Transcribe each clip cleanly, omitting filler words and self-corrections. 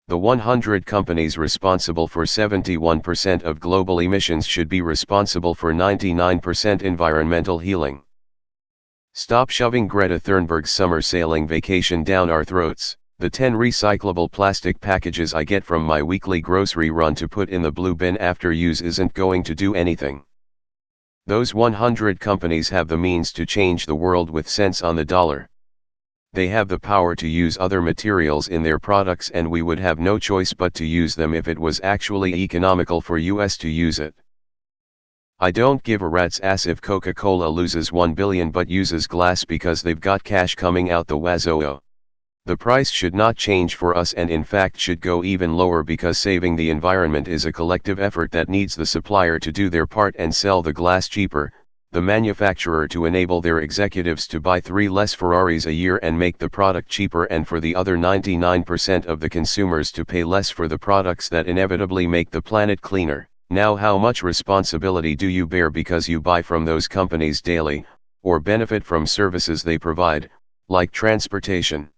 The 100 companies responsible for 71% of global emissions should be responsible for 99% environmental healing. Stop shoving Greta Thunberg's summer sailing vacation down our throats. The 10 recyclable plastic packages I get from my weekly grocery run to put in the blue bin after use isn't going to do anything. Those 100 companies have the means to change the world with cents on the dollar. They have the power to use other materials in their products, and we would have no choice but to use them if it was actually economical for us to use it. I don't give a rat's ass if Coca-Cola loses $1 billion but uses glass because they've got cash coming out the wazoo. The price should not change for us, and in fact should go even lower, because saving the environment is a collective effort that needs the supplier to do their part and sell the glass cheaper, the manufacturer to enable their executives to buy 3 less Ferraris a year and make the product cheaper, and for the other 99% of the consumers to pay less for the products that inevitably make the planet cleaner. Now, how much responsibility do you bear because you buy from those companies daily, or benefit from services they provide, like transportation?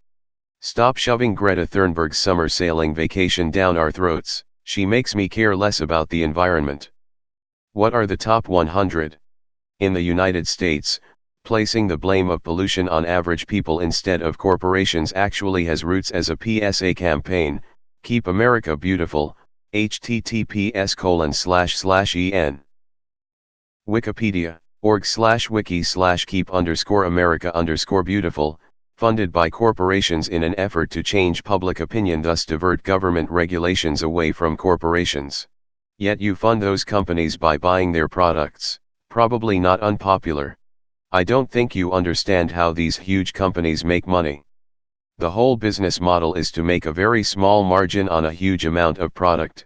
Stop shoving Greta Thunberg's summer sailing vacation down our throats. She makes me care less about the environment. What are the top 100? In the United States, placing the blame of pollution on average people instead of corporations actually has roots as a PSA campaign. Keep America Beautiful, https://en. Wikipedia, org/wiki/keep_America_beautiful, funded by corporations in an effort to change public opinion, thus divert government regulations away from corporations. Yet you fund those companies by buying their products. Probably not unpopular. I don't think you understand how these huge companies make money. The whole business model is to make a very small margin on a huge amount of product.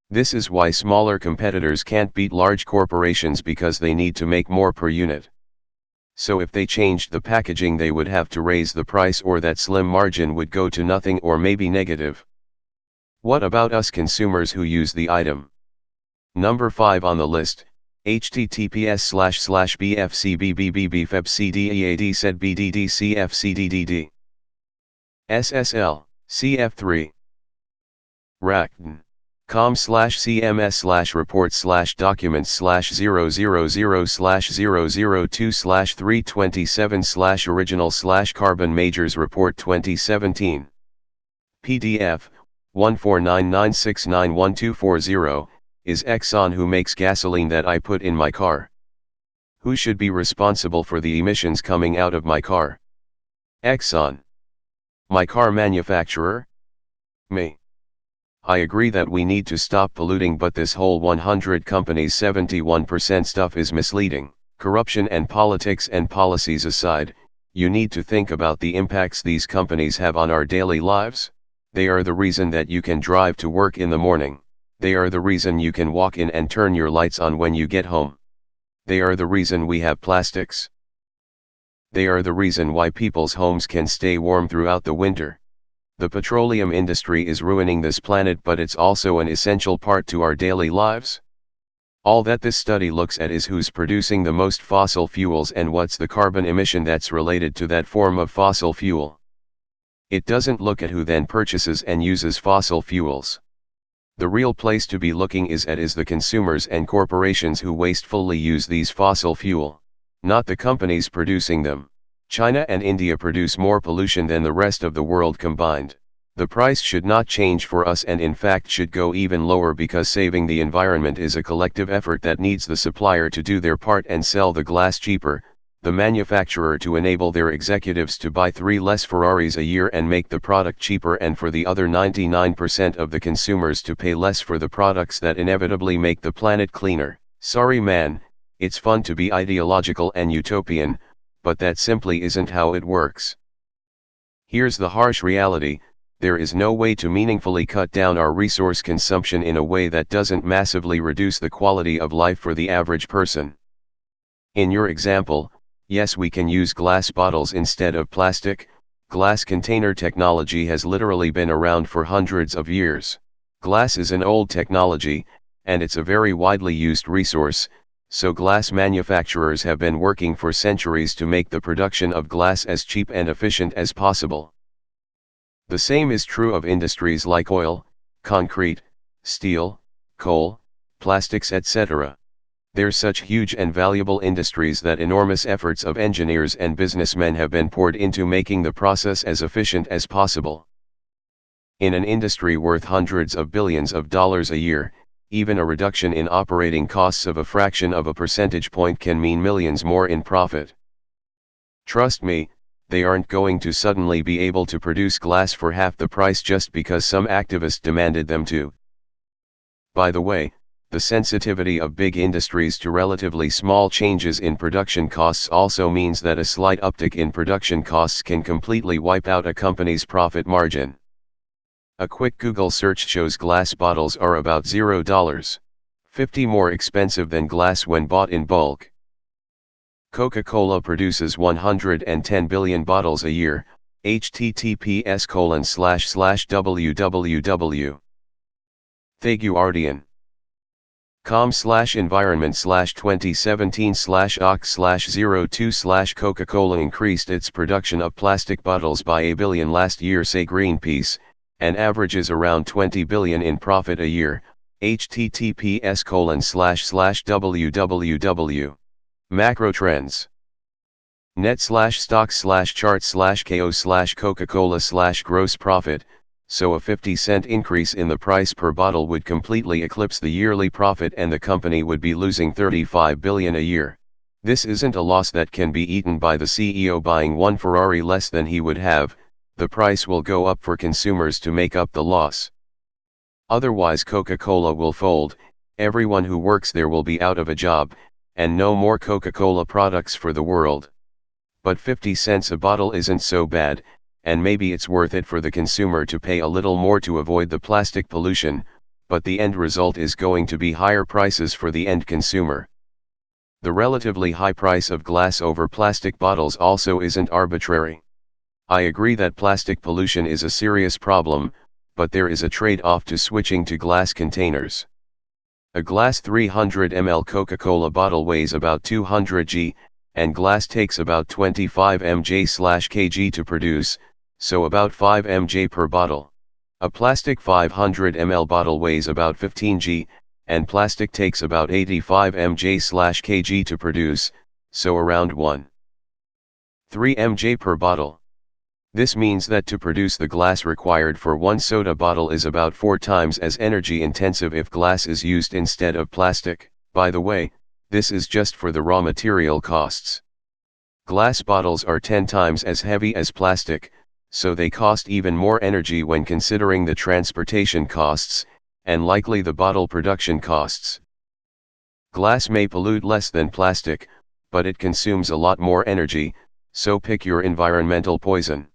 This is why smaller competitors can't beat large corporations, because they need to make more per unit. So if they changed the packaging, they would have to raise the price, or that slim margin would go to nothing or maybe negative. What about us consumers who use the item? Number 5 on the list, https://bfcbbbbfebcdead/bddcfcddd. SSL, CF3. Rakuten. com/cms/reports/documents/002/327/original/carbon majors report 2017. PDF 14996912440 is Exxon who makes gasoline that I put in my car. Who should be responsible for the emissions coming out of my car? Exxon. My car manufacturer? Me. I agree that we need to stop polluting, but this whole 100 companies 71% stuff is misleading. Corruption and politics and policies aside, you need to think about the impacts these companies have on our daily lives. They are the reason that you can drive to work in the morning. They are the reason you can walk in and turn your lights on when you get home. They are the reason we have plastics. They are the reason why people's homes can stay warm throughout the winter. The petroleum industry is ruining this planet, but it's also an essential part to our daily lives. All that this study looks at is who's producing the most fossil fuels and what's the carbon emission that's related to that form of fossil fuel. It doesn't look at who then purchases and uses fossil fuels. The real place to be looking is the consumers and corporations who wastefully use these fossil fuel, not the companies producing them. China and India produce more pollution than the rest of the world combined. The price should not change for us, and in fact should go even lower, because saving the environment is a collective effort that needs the supplier to do their part and sell the glass cheaper, the manufacturer to enable their executives to buy 3 less Ferraris a year and make the product cheaper, and for the other 99% of the consumers to pay less for the products that inevitably make the planet cleaner. Sorry man, it's fun to be ideological and utopian, but that simply isn't how it works. Here's the harsh reality: there is no way to meaningfully cut down our resource consumption in a way that doesn't massively reduce the quality of life for the average person. In your example, yes, we can use glass bottles instead of plastic. Glass container technology has literally been around for hundreds of years. Glass is an old technology, and it's a very widely used resource, so glass manufacturers have been working for centuries to make the production of glass as cheap and efficient as possible. The same is true of industries like oil, concrete, steel, coal, plastics, etc. They're such huge and valuable industries that enormous efforts of engineers and businessmen have been poured into making the process as efficient as possible. In an industry worth hundreds of billions of dollars a year, even a reduction in operating costs of a fraction of a percentage point can mean millions more in profit. Trust me, they aren't going to suddenly be able to produce glass for half the price just because some activist demanded them to. By the way, the sensitivity of big industries to relatively small changes in production costs also means that a slight uptick in production costs can completely wipe out a company's profit margin. A quick Google search shows glass bottles are about $0.50 more expensive than glass when bought in bulk. Coca-Cola produces 110 billion bottles a year. https://www.theguardian.com/environment/2017/ox/02/ Coca-Cola increased its production of plastic bottles by 1 billion last year, say Greenpeace, and averages around 20 billion in profit a year. https://www. Macro trends. Net/stocks/chart/ko/Coca-Cola/gross profit. So a 50-cent increase in the price per bottle would completely eclipse the yearly profit and the company would be losing 35 billion a year. This isn't a loss that can be eaten by the CEO buying one Ferrari less than he would have. The price will go up for consumers to make up the loss. Otherwise Coca-Cola will fold, everyone who works there will be out of a job, and no more Coca-Cola products for the world. But 50 cents a bottle isn't so bad, and maybe it's worth it for the consumer to pay a little more to avoid the plastic pollution, but the end result is going to be higher prices for the end consumer. The relatively high price of glass over plastic bottles also isn't arbitrary. I agree that plastic pollution is a serious problem, but there is a trade-off to switching to glass containers. A glass 300 ml Coca-Cola bottle weighs about 200 g, and glass takes about 25 mg/kg to produce, so about 5 mg per bottle. A plastic 500 ml bottle weighs about 15 g, and plastic takes about 85 mg/kg to produce, so around 1.3 mg per bottle. This means that to produce the glass required for one soda bottle is about 4 times as energy intensive if glass is used instead of plastic. By the way, this is just for the raw material costs. Glass bottles are 10 times as heavy as plastic, so they cost even more energy when considering the transportation costs, and likely the bottle production costs. Glass may pollute less than plastic, but it consumes a lot more energy, so pick your environmental poison.